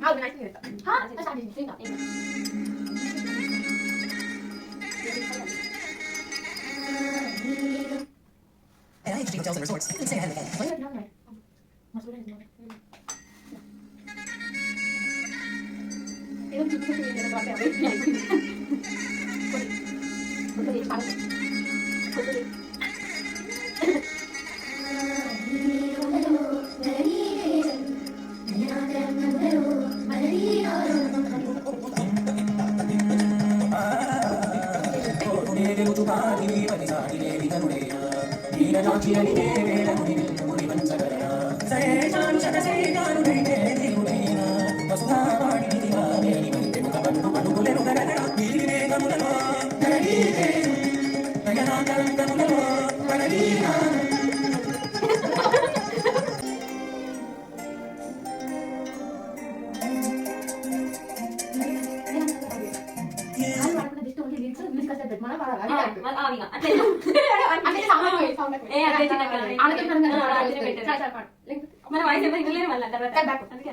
Ah, organizing it. Ha? Nasaan din? Sino? At IHG Hotels and Resorts, you can stay ahead of the game. Wala lang eh. Masura din naman. Ilang dito sa pinili na grabe ako. Kulit. Kulit. మన voice ఎవరు వినలేరు మళ్ళీ తర్వాత అందుకే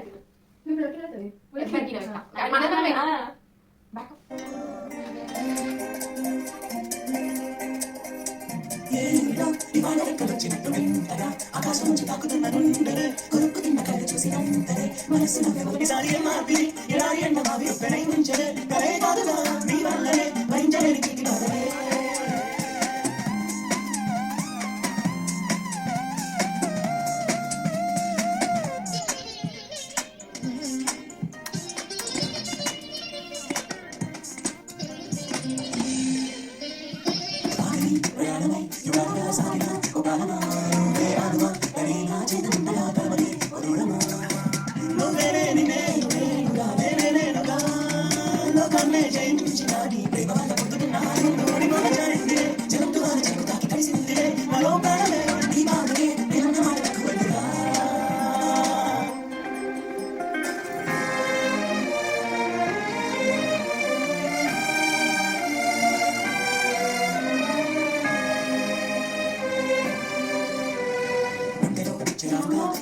ఆకాశం నుంచి తాకుతున్న గుండెలే కొరుక్కు తిన్న కళ్ళు చూసినంతనే మనసులో ఒకసారి మాపి ఎలా ఎండ మావి ఒక్కడై ఉంచలే కలే కాదుగా మీ వల్లనే భరించలేని కీటి బాధలే ప్రయాణమై యుగాలుగా సాగిన ఒక కాలమా వేరానుమా కరీనా చేతులుండగా కలమని వదూడమా నువ్వేనే నేనుగా నేనేనుగా లోకాన్నే జయించినాడి ప్రేమ వల్ల పొందుతున్నాను నోడి మాట జారింది జగత్తు వారి చెక్కు తాకి కలిసిందిలే మరో ప్రాణమే నీ మాటలే నేనున్న మాటలకు వద్దుగా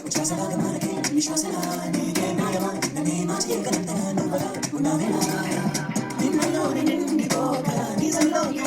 ఉచ్ఛ్వాసలాగా మనకి విశ్వాసలా నీకే న్యాయమా నన్నే మార్చేయగలంతగా నువ్వగా ఉన్నావేనా నిన్నలోని నిండిపోక నిజంలోకి